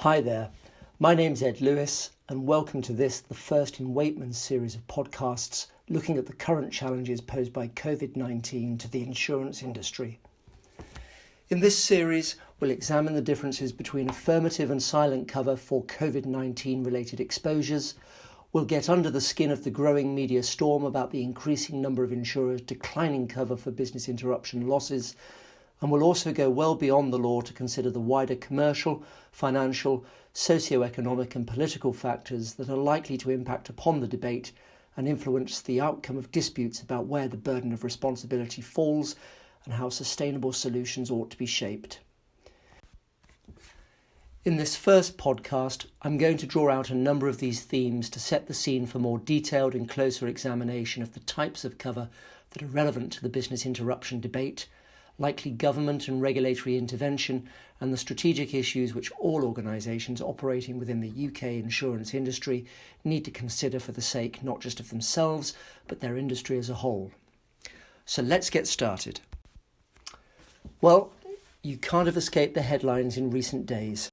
Hi there, my name's Ed Lewis and welcome to the first in Waitman's series of podcasts looking at the current challenges posed by COVID-19 to the insurance industry. In this series, we'll examine the differences between affirmative and silent cover for COVID-19 related exposures. We'll get under the skin of the growing media storm about the increasing number of insurers declining cover for business interruption losses. And we'll also go well beyond the law to consider the wider commercial, financial, socio-economic and political factors that are likely to impact upon the debate and influence the outcome of disputes about where the burden of responsibility falls and how sustainable solutions ought to be shaped. In this first podcast, I'm going to draw out a number of these themes to set the scene for more detailed and closer examination of the types of cover that are relevant to the business interruption debate, likely government and regulatory intervention, and the strategic issues which all organisations operating within the UK insurance industry need to consider for the sake not just of themselves, but their industry as a whole. So let's get started. Well, you can't have escaped the headlines in recent days,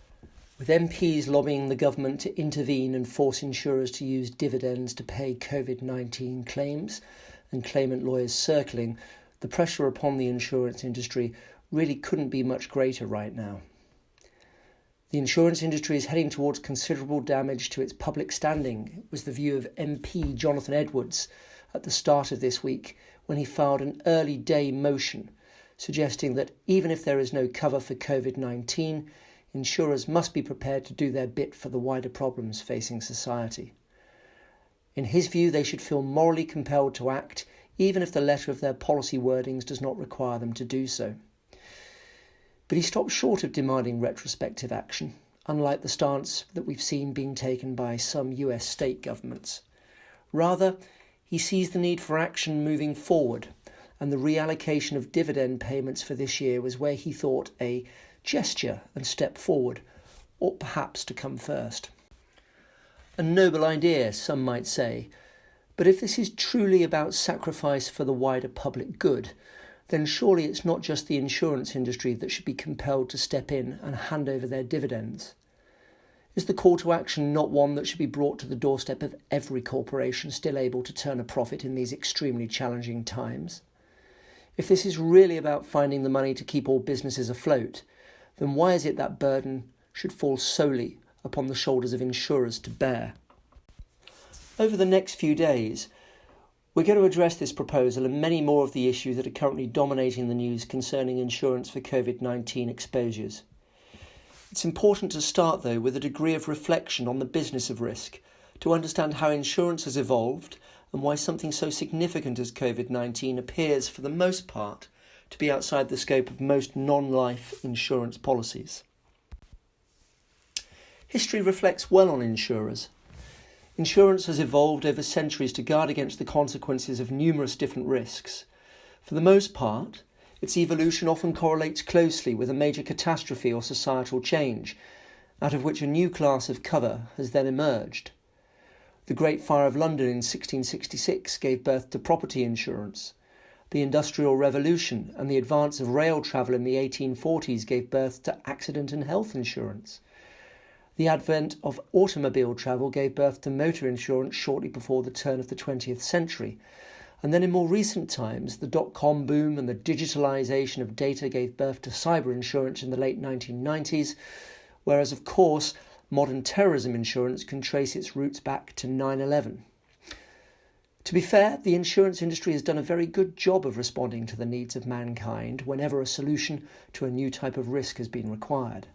with MPs lobbying the government to intervene and force insurers to use dividends to pay COVID-19 claims, and claimant lawyers circling. The pressure upon the insurance industry really couldn't be much greater right now. The insurance industry is heading towards considerable damage to its public standing, was the view of MP Jonathan Edwards at the start of this week when he filed an early day motion suggesting that even if there is no cover for COVID-19, insurers must be prepared to do their bit for the wider problems facing society. In his view, they should feel morally compelled to act even if the letter of their policy wordings does not require them to do so. But he stopped short of demanding retrospective action, unlike the stance that we've seen being taken by some US state governments. Rather, he sees the need for action moving forward, and the reallocation of dividend payments for this year was where he thought a gesture and step forward ought perhaps to come first. A noble idea, some might say, but if this is truly about sacrifice for the wider public good, then surely it's not just the insurance industry that should be compelled to step in and hand over their dividends. Is the call to action not one that should be brought to the doorstep of every corporation still able to turn a profit in these extremely challenging times? If this is really about finding the money to keep all businesses afloat, then why is it that burden should fall solely upon the shoulders of insurers to bear? Over the next few days, we're going to address this proposal and many more of the issues that are currently dominating the news concerning insurance for COVID-19 exposures. It's important to start, though, with a degree of reflection on the business of risk, to understand how insurance has evolved and why something so significant as COVID-19 appears, for the most part, to be outside the scope of most non-life insurance policies. History reflects well on insurers. Insurance has evolved over centuries to guard against the consequences of numerous different risks. For the most part, its evolution often correlates closely with a major catastrophe or societal change, out of which a new class of cover has then emerged. The Great Fire of London in 1666 gave birth to property insurance. The Industrial Revolution and the advance of rail travel in the 1840s gave birth to accident and health insurance. The advent of automobile travel gave birth to motor insurance shortly before the turn of the 20th century. And then in more recent times, the dot-com boom and the digitalisation of data gave birth to cyber insurance in the late 1990s, whereas, of course, modern terrorism insurance can trace its roots back to 9/11. To be fair, the insurance industry has done a very good job of responding to the needs of mankind whenever a solution to a new type of risk has been required.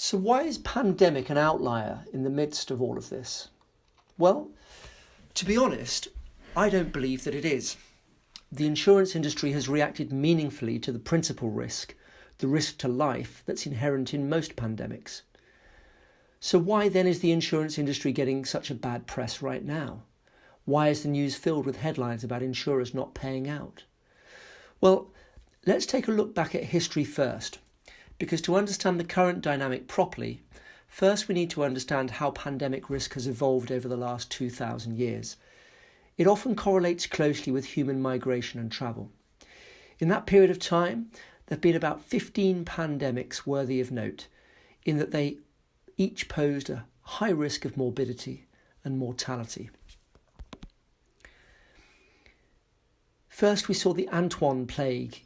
So why is pandemic an outlier in the midst of all of this? Well, to be honest, I don't believe that it is. The insurance industry has reacted meaningfully to the principal risk, the risk to life that's inherent in most pandemics. So why then is the insurance industry getting such a bad press right now? Why is the news filled with headlines about insurers not paying out? Well, let's take a look back at history first. Because to understand the current dynamic properly, first we need to understand how pandemic risk has evolved over the last 2,000 years. It often correlates closely with human migration and travel. In that period of time, there have been about 15 pandemics worthy of note, in that they each posed a high risk of morbidity and mortality. First, we saw the Antoine plague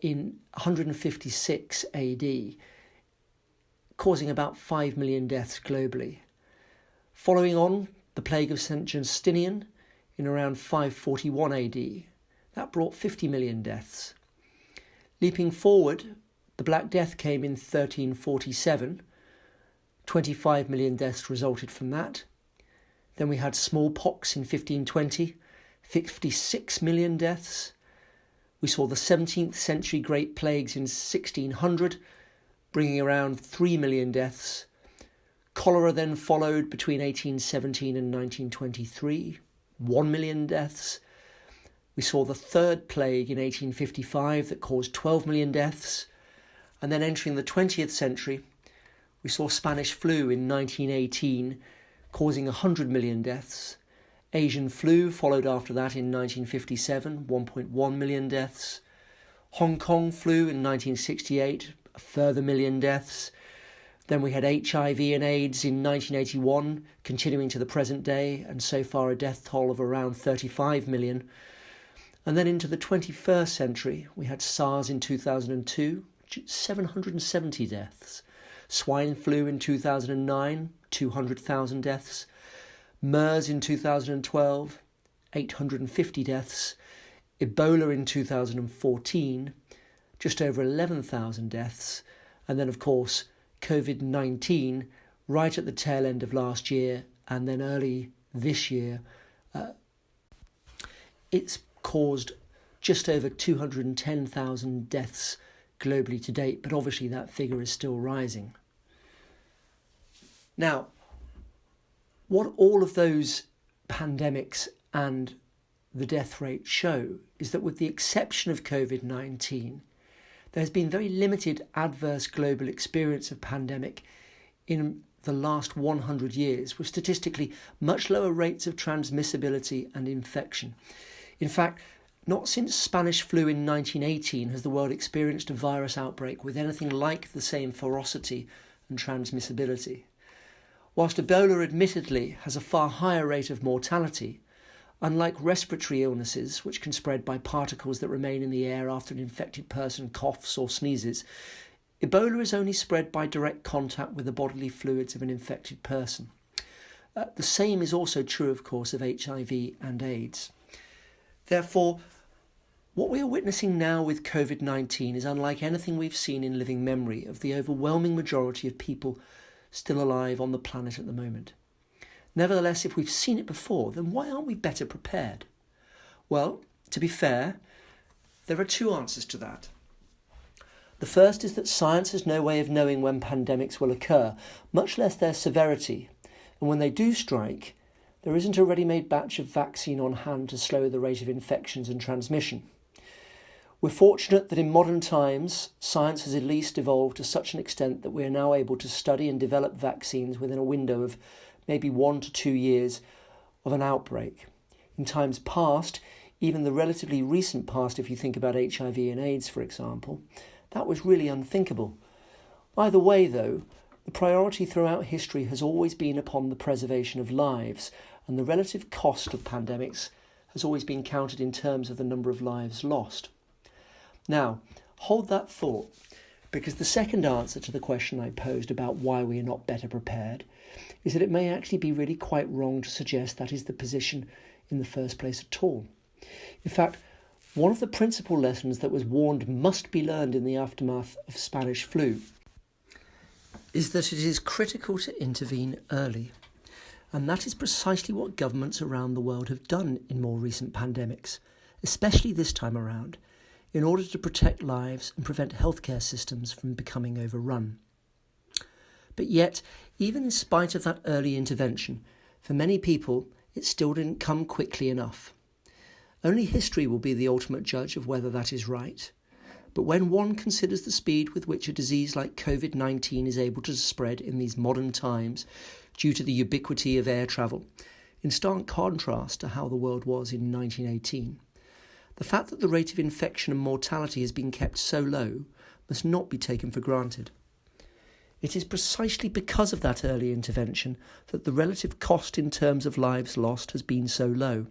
in 156 AD, causing about 5 million deaths globally. Following on, the plague of St. Justinian in around 541 AD. That brought 50 million deaths. Leaping forward, the Black Death came in 1347. 25 million deaths resulted from that. Then we had smallpox in 1520, 56 million deaths. We saw the 17th century Great Plagues in 1600, bringing around 3 million deaths. Cholera then followed between 1817 and 1923, 1 million deaths. We saw the Third Plague in 1855 that caused 12 million deaths. And then entering the 20th century, we saw Spanish flu in 1918, causing 100 million deaths. Asian flu followed after that in 1957, 1.1 million deaths. Hong Kong flu in 1968, a further million deaths. Then we had HIV and AIDS in 1981, continuing to the present day, and so far a death toll of around 35 million. And then into the 21st century, we had SARS in 2002, 770 deaths. Swine flu in 2009, 200,000 deaths. MERS in 2012, 850 deaths. Ebola in 2014, just over 11,000 deaths. And then, of course, COVID-19 right at the tail end of last year and then early this year. It's caused just over 210,000 deaths globally to date, but obviously that figure is still rising. Now, what all of those pandemics and the death rate show is that, with the exception of COVID-19, there has been very limited adverse global experience of pandemic in the last 100 years, with statistically much lower rates of transmissibility and infection. In fact, not since Spanish flu in 1918 has the world experienced a virus outbreak with anything like the same ferocity and transmissibility. Whilst Ebola admittedly has a far higher rate of mortality, unlike respiratory illnesses, which can spread by particles that remain in the air after an infected person coughs or sneezes, Ebola is only spread by direct contact with the bodily fluids of an infected person. The same is also true, of course, of HIV and AIDS. Therefore, what we are witnessing now with COVID-19 is unlike anything we've seen in living memory of the overwhelming majority of people still alive on the planet at the moment. Nevertheless, if we've seen it before, then why aren't we better prepared? Well, to be fair, there are two answers to that. The first is that science has no way of knowing when pandemics will occur, much less their severity. And when they do strike, there isn't a ready-made batch of vaccine on hand to slow the rate of infections and transmission. We're fortunate that in modern times, science has at least evolved to such an extent that we are now able to study and develop vaccines within a window of maybe 1 to 2 years of an outbreak. In times past, even the relatively recent past, if you think about HIV and AIDS, for example, that was really unthinkable. Either way, though, the priority throughout history has always been upon the preservation of lives, and the relative cost of pandemics has always been counted in terms of the number of lives lost. Now, hold that thought, because the second answer to the question I posed about why we are not better prepared is that it may actually be really quite wrong to suggest that is the position in the first place at all. In fact, one of the principal lessons that was warned must be learned in the aftermath of Spanish flu is that it is critical to intervene early. And that is precisely what governments around the world have done in more recent pandemics, especially this time around, in order to protect lives and prevent healthcare systems from becoming overrun. But yet, even in spite of that early intervention, for many people, it still didn't come quickly enough. Only history will be the ultimate judge of whether that is right. But when one considers the speed with which a disease like COVID-19 is able to spread in these modern times due to the ubiquity of air travel, in stark contrast to how the world was in 1918, the fact that the rate of infection and mortality has been kept so low must not be taken for granted. It is precisely because of that early intervention that the relative cost in terms of lives lost has been so low.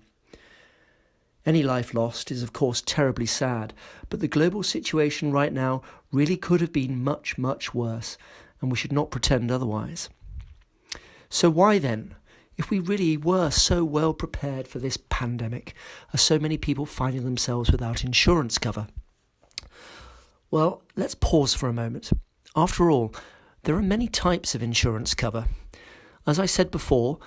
Any life lost is of course terribly sad, but the global situation right now really could have been much, much worse, and we should not pretend otherwise. So why then, if we really were so well prepared for this pandemic, are so many people finding themselves without insurance cover? Well, let's pause for a moment. After all, there are many types of insurance cover. As I said before,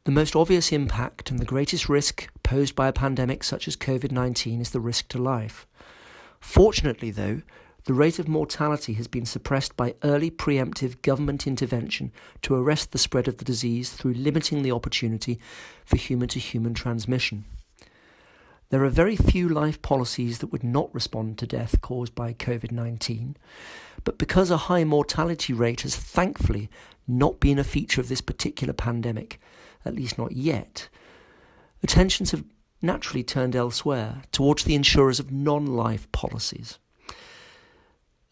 the most obvious impact and the greatest risk posed by a pandemic such as COVID-19 is the risk to life. Fortunately, though, the rate of mortality has been suppressed by early preemptive government intervention to arrest the spread of the disease through limiting the opportunity for human-to-human transmission. There are very few life policies that would not respond to death caused by COVID-19, but because a high mortality rate has thankfully not been a feature of this particular pandemic, at least not yet, attentions have naturally turned elsewhere, towards the insurers of non-life policies.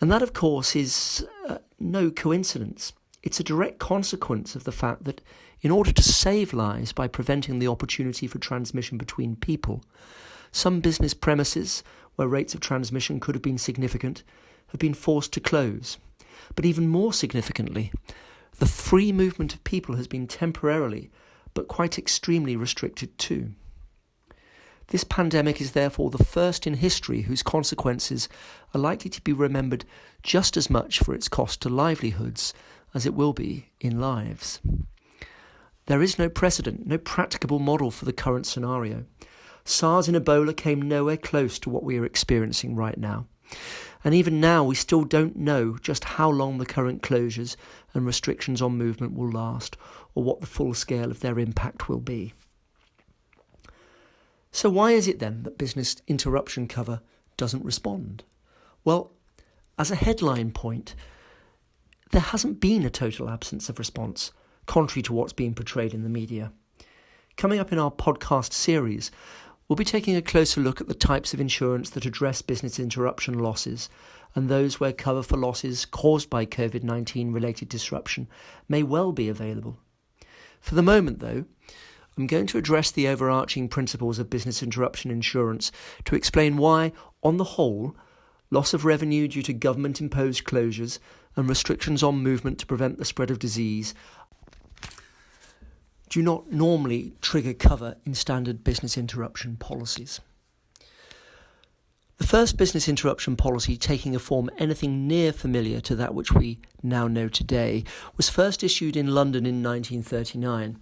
And that, of course, is no coincidence. It's a direct consequence of the fact that in order to save lives by preventing the opportunity for transmission between people, some business premises where rates of transmission could have been significant have been forced to close. But even more significantly, the free movement of people has been temporarily, but quite extremely restricted too. This pandemic is therefore the first in history whose consequences are likely to be remembered just as much for its cost to livelihoods as it will be in lives. There is no precedent, no practicable model for the current scenario. SARS and Ebola came nowhere close to what we are experiencing right now. And even now we still don't know just how long the current closures and restrictions on movement will last, or what the full scale of their impact will be. So why is it then that business interruption cover doesn't respond? Well, as a headline point, there hasn't been a total absence of response, contrary to what's being portrayed in the media. Coming up in our podcast series, we'll be taking a closer look at the types of insurance that address business interruption losses and those where cover for losses caused by COVID-19 related disruption may well be available. For the moment, though, I'm going to address the overarching principles of business interruption insurance to explain why, on the whole, loss of revenue due to government-imposed closures and restrictions on movement to prevent the spread of disease do not normally trigger cover in standard business interruption policies. The first business interruption policy taking a form anything near familiar to that which we now know today was first issued in London in 1939.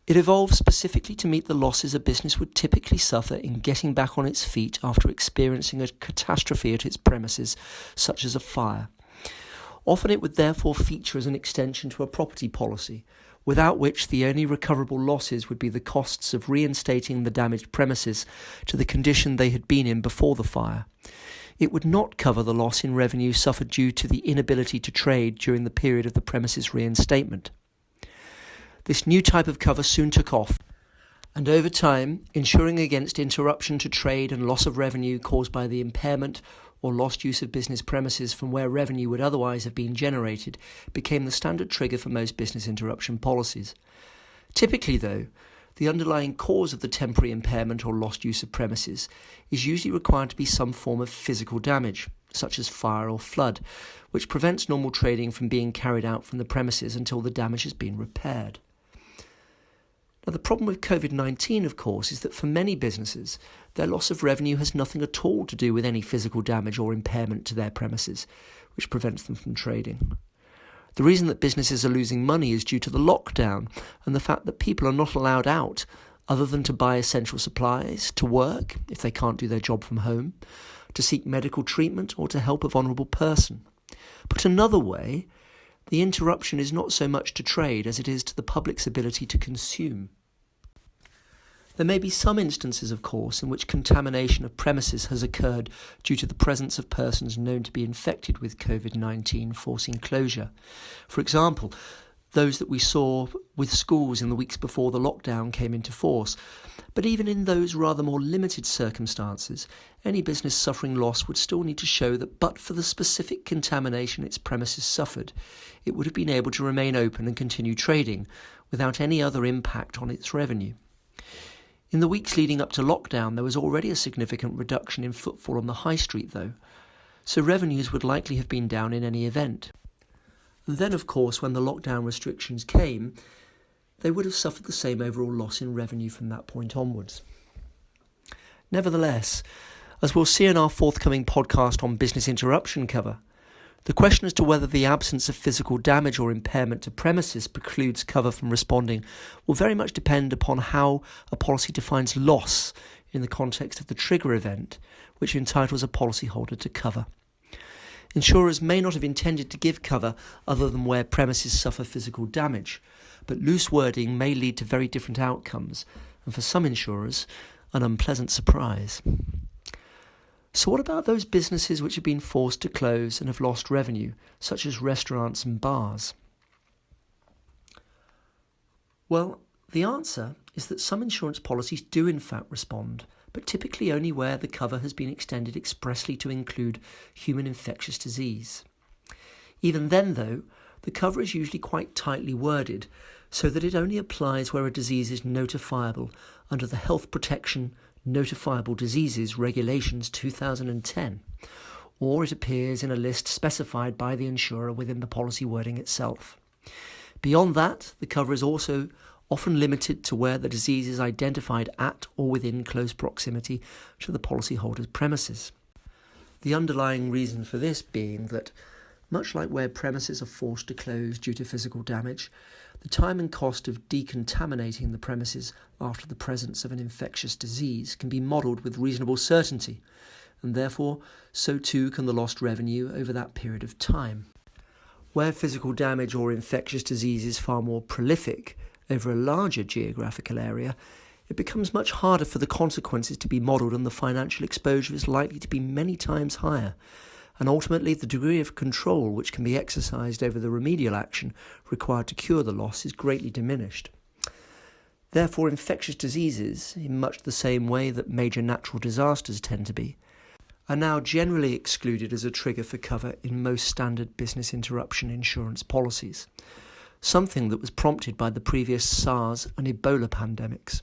It evolved specifically to meet the losses a business would typically suffer in getting back on its feet after experiencing a catastrophe at its premises, such as a fire. Often it would therefore feature as an extension to a property policy, without which the only recoverable losses would be the costs of reinstating the damaged premises to the condition they had been in before the fire. It would not cover the loss in revenue suffered due to the inability to trade during the period of the premises reinstatement. This new type of cover soon took off, and over time, insuring against interruption to trade and loss of revenue caused by the impairment or lost use of business premises from where revenue would otherwise have been generated became the standard trigger for most business interruption policies. Typically, though, the underlying cause of the temporary impairment or lost use of premises is usually required to be some form of physical damage, such as fire or flood, which prevents normal trading from being carried out from the premises until the damage has been repaired. Now, the problem with COVID-19, of course, is that for many businesses, their loss of revenue has nothing at all to do with any physical damage or impairment to their premises, which prevents them from trading. The reason that businesses are losing money is due to the lockdown and the fact that people are not allowed out other than to buy essential supplies, to work if they can't do their job from home, to seek medical treatment or to help a vulnerable person. Put another way, the interruption is not so much to trade as it is to the public's ability to consume. There may be some instances, of course, in which contamination of premises has occurred due to the presence of persons known to be infected with COVID-19 forcing closure. For example, those that we saw with schools in the weeks before the lockdown came into force. But even in those rather more limited circumstances, any business suffering loss would still need to show that but for the specific contamination its premises suffered, it would have been able to remain open and continue trading without any other impact on its revenue. In the weeks leading up to lockdown, there was already a significant reduction in footfall on the high street though, so revenues would likely have been down in any event. And then, of course, when the lockdown restrictions came, they would have suffered the same overall loss in revenue from that point onwards. Nevertheless, as we'll see in our forthcoming podcast on business interruption cover, the question as to whether the absence of physical damage or impairment to premises precludes cover from responding will very much depend upon how a policy defines loss in the context of the trigger event, which entitles a policyholder to cover. Insurers may not have intended to give cover other than where premises suffer physical damage, but loose wording may lead to very different outcomes, and for some insurers, an unpleasant surprise. So what about those businesses which have been forced to close and have lost revenue, such as restaurants and bars? Well, the answer is that some insurance policies do in fact respond, but typically only where the cover has been extended expressly to include human infectious disease. Even then, though, the cover is usually quite tightly worded, so that it only applies where a disease is notifiable under the Health Protection Notifiable Diseases Regulations 2010, or it appears in a list specified by the insurer within the policy wording itself. Beyond that, the cover is also often limited to where the disease is identified at or within close proximity to the policyholder's premises. The underlying reason for this being that, much like where premises are forced to close due to physical damage, the time and cost of decontaminating the premises after the presence of an infectious disease can be modelled with reasonable certainty, and therefore so too can the lost revenue over that period of time. Where physical damage or infectious disease is far more prolific over a larger geographical area, it becomes much harder for the consequences to be modelled, and the financial exposure is likely to be many times higher, and ultimately the degree of control which can be exercised over the remedial action required to cure the loss is greatly diminished. Therefore, infectious diseases, in much the same way that major natural disasters tend to be, are now generally excluded as a trigger for cover in most standard business interruption insurance policies, something that was prompted by the previous SARS and Ebola pandemics.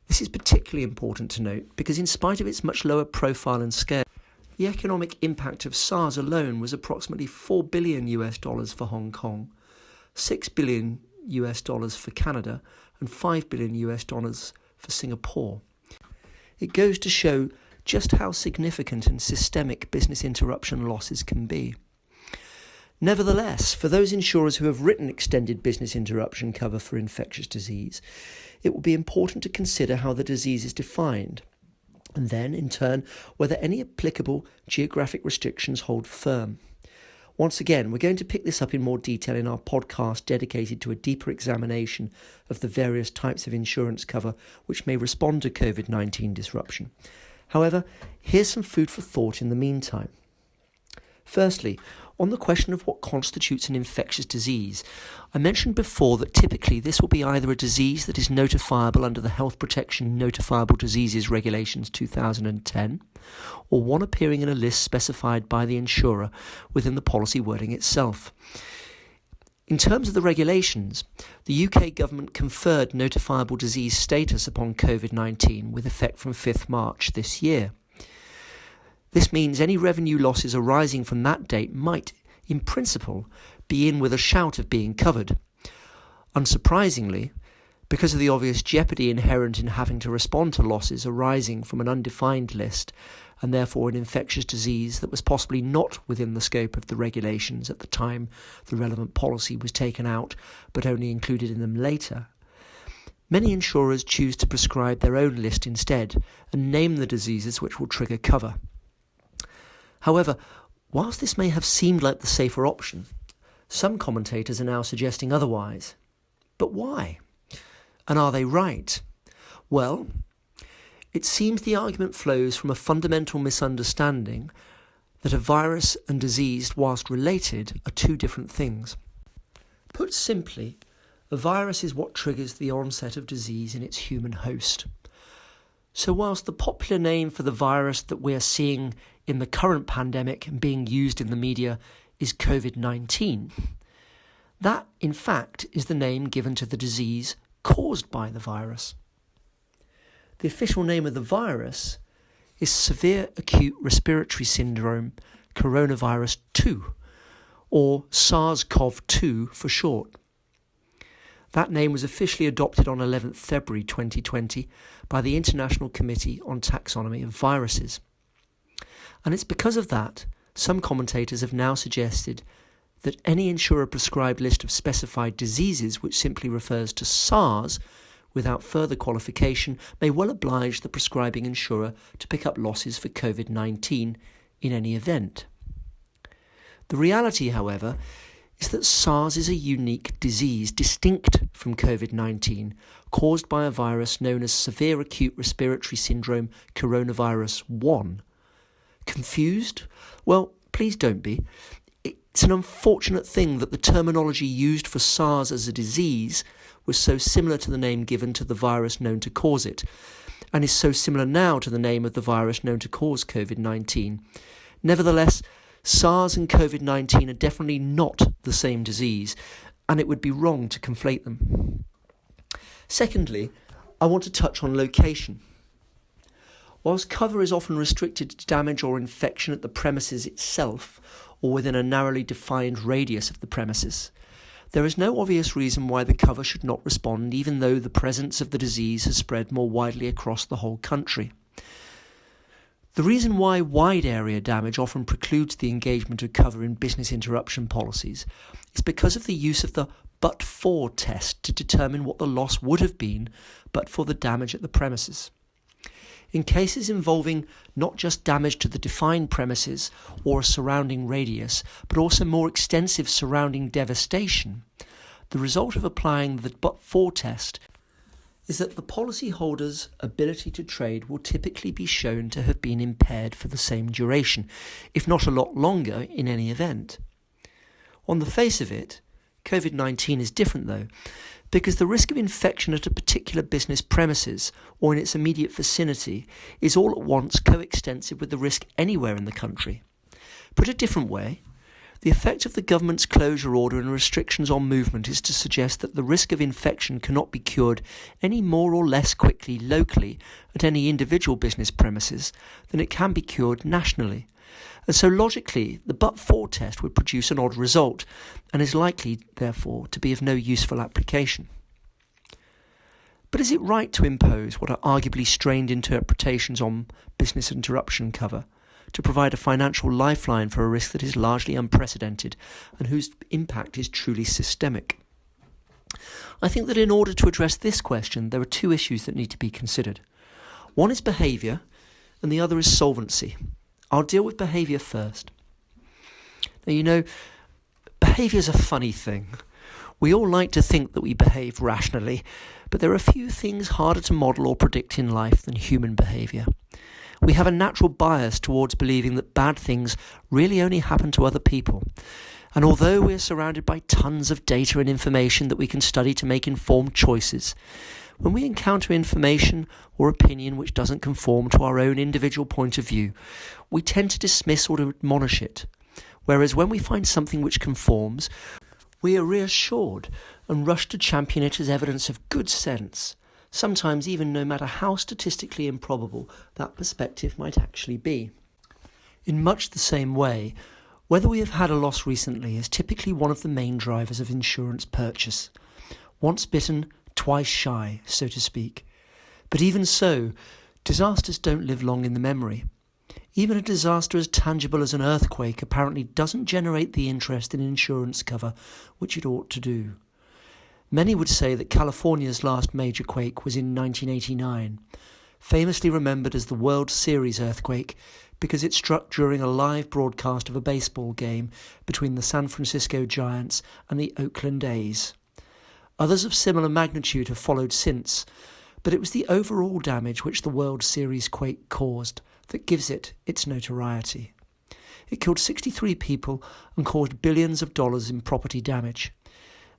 This is particularly important to note because in spite of its much lower profile and scale, the economic impact of SARS alone was approximately $4 billion for Hong Kong, $6 billion for Canada, and $5 billion for Singapore. It goes to show just how significant and systemic business interruption losses can be. Nevertheless, for those insurers who have written extended business interruption cover for infectious disease, it will be important to consider how the disease is defined, and then, in turn, whether any applicable geographic restrictions hold firm. Once again, we're going to pick this up in more detail in our podcast dedicated to a deeper examination of the various types of insurance cover which may respond to COVID-19 disruption. However, here's some food for thought in the meantime. Firstly, on the question of what constitutes an infectious disease, I mentioned before that typically this will be either a disease that is notifiable under the Health Protection Notifiable Diseases Regulations 2010, or one appearing in a list specified by the insurer within the policy wording itself. In terms of the regulations, the UK government conferred notifiable disease status upon COVID-19 with effect from 5th March this year. This means any revenue losses arising from that date might, in principle, be in with a shout of being covered. Unsurprisingly, because of the obvious jeopardy inherent in having to respond to losses arising from an undefined list, and therefore an infectious disease that was possibly not within the scope of the regulations at the time the relevant policy was taken out, but only included in them later, many insurers choose to prescribe their own list instead and name the diseases which will trigger cover. However, whilst this may have seemed like the safer option, some commentators are now suggesting otherwise. But why? And are they right? Well, it seems the argument flows from a fundamental misunderstanding that a virus and disease, whilst related, are two different things. Put simply, a virus is what triggers the onset of disease in its human host. So whilst the popular name for the virus that we are seeing in the current pandemic and being used in the media is COVID-19, that in fact is the name given to the disease caused by the virus. The official name of the virus is Severe Acute Respiratory Syndrome Coronavirus 2, or SARS-CoV-2 for short. That name was officially adopted on 11th February 2020 by the International Committee on Taxonomy of Viruses. And it's because of that, some commentators have now suggested that any insurer-prescribed list of specified diseases which simply refers to SARS without further qualification may well oblige the prescribing insurer to pick up losses for COVID-19 in any event. The reality, however, is that SARS is a unique disease distinct from COVID-19, caused by a virus known as Severe Acute Respiratory Syndrome Coronavirus 1. Confused? Well, please don't be. It's an unfortunate thing that the terminology used for SARS as a disease was so similar to the name given to the virus known to cause it, and is so similar now to the name of the virus known to cause COVID-19. Nevertheless, SARS and COVID-19 are definitely not the same disease, and it would be wrong to conflate them. Secondly, I want to touch on location. Whilst cover is often restricted to damage or infection at the premises itself, or within a narrowly defined radius of the premises, there is no obvious reason why the cover should not respond even though the presence of the disease has spread more widely across the whole country. The reason why wide area damage often precludes the engagement of cover in business interruption policies is because of the use of the but-for test to determine what the loss would have been but for the damage at the premises. In cases involving not just damage to the defined premises or a surrounding radius, but also more extensive surrounding devastation, the result of applying the but-for test is that the policyholder's ability to trade will typically be shown to have been impaired for the same duration, if not a lot longer in any event. On the face of it, COVID-19 is different though, because the risk of infection at a particular business premises or in its immediate vicinity is all at once coextensive with the risk anywhere in the country. Put a different way, the effect of the government's closure order and restrictions on movement is to suggest that the risk of infection cannot be cured any more or less quickly locally at any individual business premises than it can be cured nationally. And so logically, the but-for test would produce an odd result and is likely, therefore, to be of no useful application. But is it right to impose what are arguably strained interpretations on business interruption cover to provide a financial lifeline for a risk that is largely unprecedented and whose impact is truly systemic? I think that in order to address this question, there are two issues that need to be considered. One is behaviour and the other is solvency. I'll deal with behaviour first. Now, behaviour is a funny thing. We all like to think that we behave rationally, but there are few things harder to model or predict in life than human behaviour. We have a natural bias towards believing that bad things really only happen to other people. And although we are surrounded by tons of data and information that we can study to make informed choices, when we encounter information or opinion which doesn't conform to our own individual point of view, we tend to dismiss or to admonish it. Whereas when we find something which conforms, we are reassured and rush to champion it as evidence of good sense, sometimes even no matter how statistically improbable that perspective might actually be. In much the same way, whether we have had a loss recently is typically one of the main drivers of insurance purchase. Once bitten, twice shy, so to speak. But even so, disasters don't live long in the memory. Even a disaster as tangible as an earthquake apparently doesn't generate the interest in insurance cover which it ought to do. Many would say that California's last major quake was in 1989, famously remembered as the World Series earthquake because it struck during a live broadcast of a baseball game between the San Francisco Giants and the Oakland A's. Others of similar magnitude have followed since, but it was the overall damage which the World Series quake caused that gives it its notoriety. It killed 63 people and caused billions of dollars in property damage.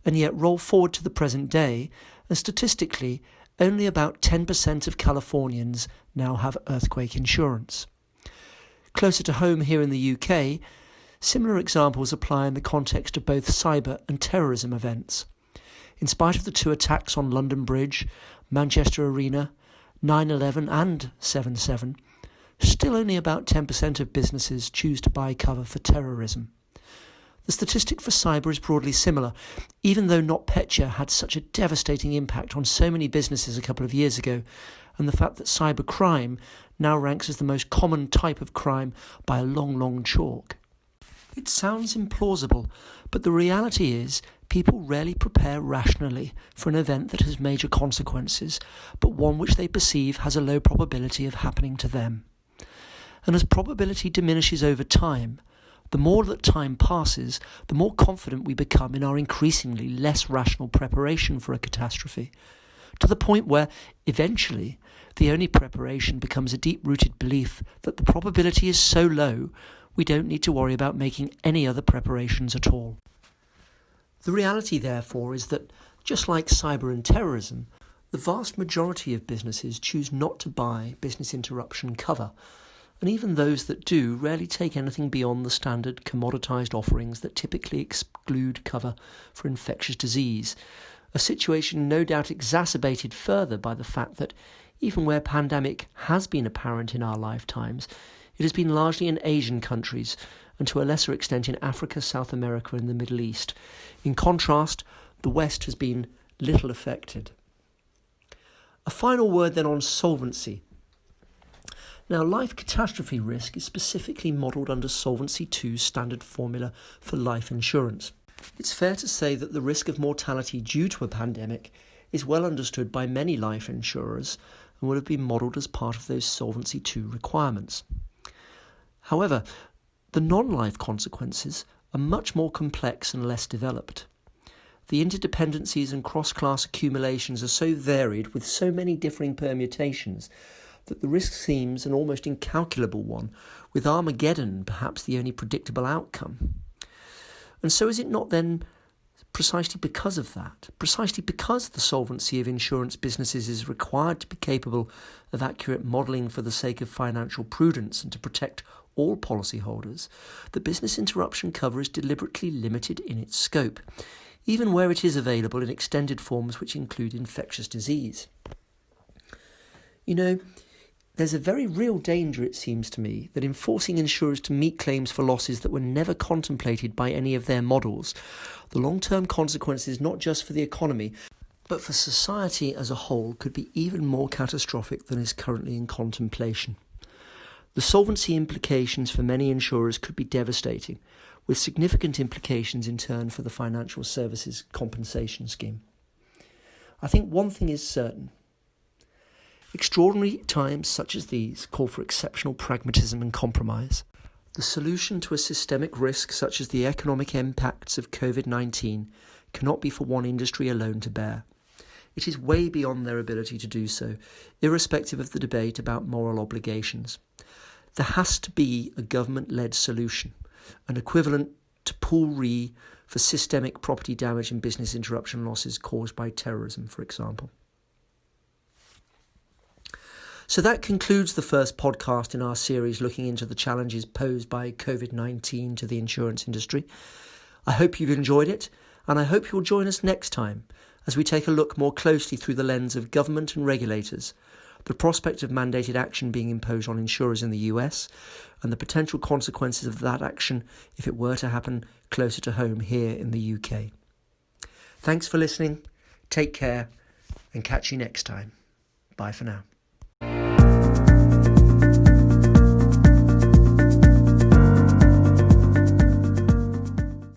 and yet roll forward to the present day, and statistically, only about 10% of Californians now have earthquake insurance. Closer to home here in the UK, similar examples apply in the context of both cyber and terrorism events. In spite of the 2 attacks on London Bridge, Manchester Arena, 9/11 and 7/7, still only about 10% of businesses choose to buy cover for terrorism. The statistic for cyber is broadly similar, even though NotPetya had such a devastating impact on so many businesses a couple of years ago, and the fact that cybercrime now ranks as the most common type of crime by a long chalk. It sounds implausible, but the reality is people rarely prepare rationally for an event that has major consequences, but one which they perceive has a low probability of happening to them. And as probability diminishes over time, the more that time passes, the more confident we become in our increasingly less rational preparation for a catastrophe, to the point where, eventually, the only preparation becomes a deep-rooted belief that the probability is so low we don't need to worry about making any other preparations at all. The reality, therefore, is that, just like cyber and terrorism, the vast majority of businesses choose not to buy business interruption cover, and even those that do rarely take anything beyond the standard commoditised offerings that typically exclude cover for infectious disease, a situation no doubt exacerbated further by the fact that, even where pandemic has been apparent in our lifetimes, it has been largely in Asian countries, and to a lesser extent in Africa, South America and the Middle East. In contrast, the West has been little affected. A final word then on solvency. Now, life catastrophe risk is specifically modelled under Solvency II's standard formula for life insurance. It's fair to say that the risk of mortality due to a pandemic is well understood by many life insurers and would have been modelled as part of those Solvency II requirements. However, the non-life consequences are much more complex and less developed. The interdependencies and cross-class accumulations are so varied with so many differing permutations that the risk seems an almost incalculable one, with Armageddon perhaps the only predictable outcome. And so is it not then precisely because of that, precisely because the solvency of insurance businesses is required to be capable of accurate modelling for the sake of financial prudence and to protect all policyholders, the business interruption cover is deliberately limited in its scope, even where it is available in extended forms which include infectious disease. There's a very real danger, it seems to me, that in forcing insurers to meet claims for losses that were never contemplated by any of their models, the long-term consequences not just for the economy, but for society as a whole could be even more catastrophic than is currently in contemplation. The solvency implications for many insurers could be devastating, with significant implications in turn for the financial services compensation scheme. I think one thing is certain. Extraordinary times such as these call for exceptional pragmatism and compromise. The solution to a systemic risk such as the economic impacts of COVID-19 cannot be for one industry alone to bear. It is way beyond their ability to do so, irrespective of the debate about moral obligations. There has to be a government-led solution, an equivalent to Pool Re for systemic property damage and business interruption losses caused by terrorism, for example. So that concludes the first podcast in our series looking into the challenges posed by COVID-19 to the insurance industry. I hope you've enjoyed it, and I hope you'll join us next time as we take a look more closely through the lens of government and regulators, the prospect of mandated action being imposed on insurers in the US, and the potential consequences of that action if it were to happen closer to home here in the UK. Thanks for listening, take care, and catch you next time. Bye for now.